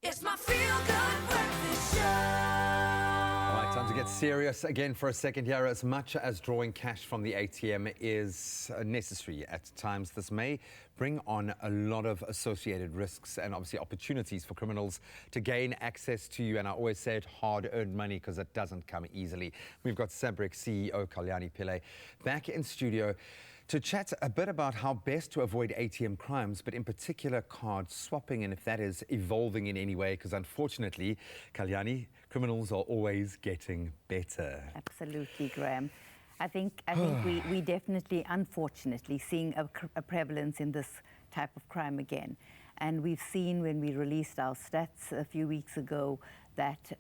It's my feel-good breakfast show. All right, time to get serious again for a second here. As much as drawing cash from the ATM is necessary at times, this may bring on a lot of associated risks and obviously opportunities for criminals to gain access to you. And I always say it, hard-earned money, because it doesn't come easily. We've got SABRIC CEO Kalyani Pillay back in studio to chat a bit about how best to avoid ATM crimes, but in particular card swapping, and if that is evolving in any way, because unfortunately, Kalyani, criminals are always getting better. Absolutely, Graham. I think we definitely, unfortunately, seeing a prevalence in this type of crime again. And we've seen when we released our stats a few weeks ago that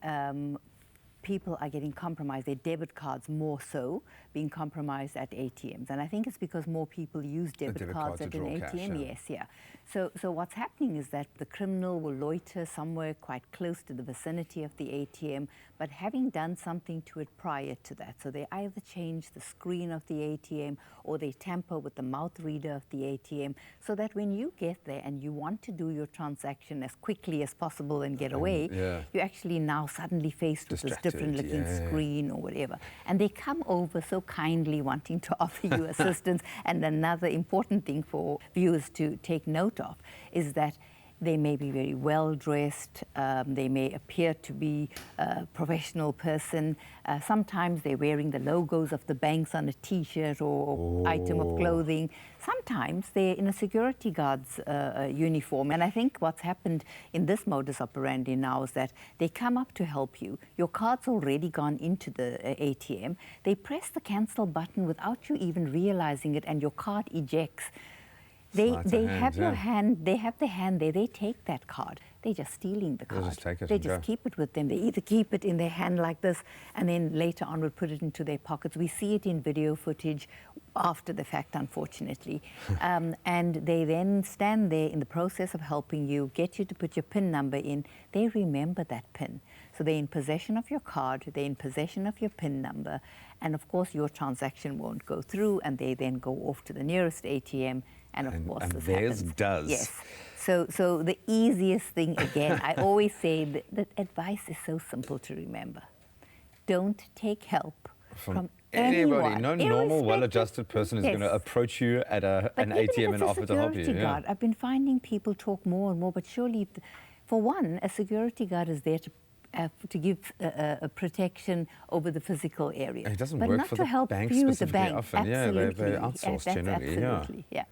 people are getting compromised, their debit cards more so, being compromised at ATMs. And I think it's because more people use debit cards at an ATM. Yes, yeah. So what's happening is that the criminal will loiter somewhere quite close to the vicinity of the ATM, but having done something to it prior to that. So they either change the screen of the ATM or they tamper with the mouth reader of the ATM, so that when you get there and you want to do your transaction as quickly as possible and get away, you're actually now suddenly faced with this different looking screen or whatever. And they come over so kindly wanting to offer you assistance. And another important thing for viewers to take note of is that they may be very well dressed, they may appear to be a professional person. Sometimes they're wearing the logos of the banks on a t-shirt or item of clothing. Sometimes they're in a security guard's uniform. And I think what's happened in this modus operandi now is that they come up to help you. Your card's already gone into the ATM. They press the cancel button without you even realizing it, and your card ejects. They have your hand, they have the hand there, they take that card. They're just stealing the card. They'll just take it they just keep it with them. They either keep it in their hand like this and then later on would put it into their pockets. We see it in video footage after the fact, unfortunately. And they then stand there in the process of helping you, get you to put your PIN number in. They remember that PIN. So they're in possession of your card, they're in possession of your PIN number, and of course your transaction won't go through, and they then go off to the nearest ATM. And of course, and this theirs happens. does. Yes. So the easiest thing, again, I always say that advice is so simple to remember. Don't take help from anybody. anyone. No normal, well-adjusted person is going to approach you at an ATM and offer to help you. Guard, I've been finding people talk more and more, but surely, for one, a security guard is there to give a protection over the physical area. It doesn't but work not for to the help bank you, specifically the bank. often. Absolutely. Yeah, they're outsourced generally. Yeah.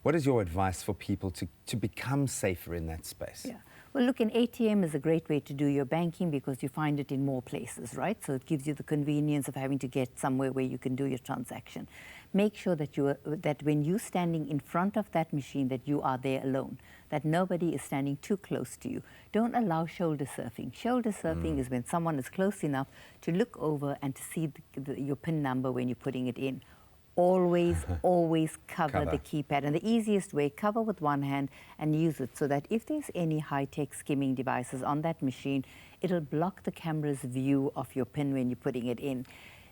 What is your advice for people to become safer in that space? Yeah. Well, look, an ATM is a great way to do your banking because you find it in more places, right? So it gives you the convenience of having to get somewhere where you can do your transaction. Make sure that when you're standing in front of that machine, that you are there alone, that nobody is standing too close to you. Don't allow shoulder surfing. Shoulder surfing is when someone is close enough to look over and to see your PIN number when you're putting it in. Always, always cover the keypad. And the easiest way, cover with one hand and use it so that if there's any high-tech skimming devices on that machine, it'll block the camera's view of your PIN when you're putting it in.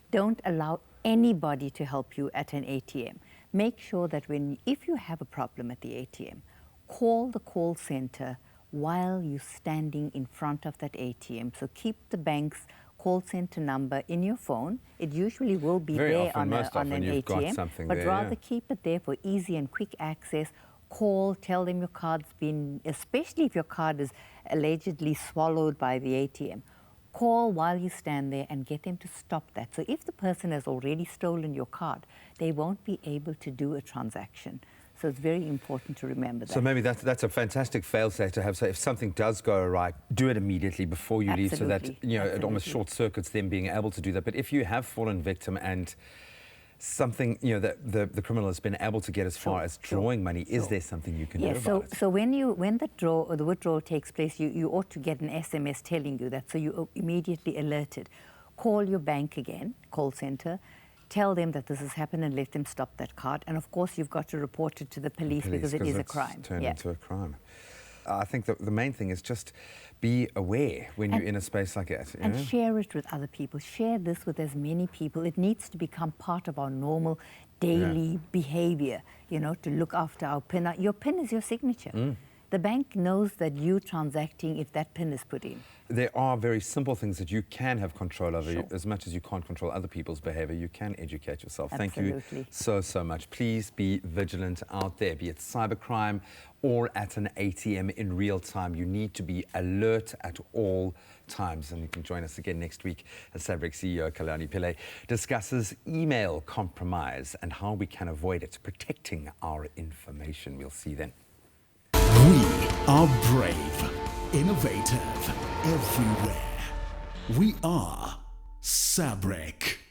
Don't allow anybody to help you at an ATM. Make sure that if you have a problem at the ATM, call the call center while you're standing in front of that ATM. So keep the bank's call center number in your phone. It usually will be there on an ATM, but rather keep it there for easy and quick access. Call, tell them your card's been, especially if your card is allegedly swallowed by the ATM. Call while you stand there and get them to stop that. So if the person has already stolen your card, they won't be able to do a transaction. So it's very important to remember that. So maybe that's a fantastic fail-safe to have. So if something does go awry, do it immediately before you leave, so that it almost short-circuits them being able to do that. But if you have fallen victim and something that the criminal has been able to get as far as drawing money, is there something you can do about it? So when the withdrawal takes place, you ought to get an SMS telling you that, so you're immediately alerted. Call your bank again, call center. Tell them that this has happened and let them stop that card. And of course, you've got to report it to the police because it is a crime. Turned into a crime. I think the main thing is just be aware when you're in a space like that. And share it with other people. Share this with as many people. It needs to become part of our normal daily behavior, to look after our PIN. Your PIN is your signature. the bank knows that you're transacting if that PIN is put in. There are very simple things that you can have control over. Sure. As much as you can't control other people's behavior, you can educate yourself. Absolutely. Thank you so much. Please be vigilant out there, be it cybercrime or at an ATM in real time. You need to be alert at all times. And you can join us again next week as SABRIC CEO Kalyani Pillay discusses email compromise and how we can avoid it, protecting our information. We'll see you then. We are brave, innovative, everywhere. We are SABRIC.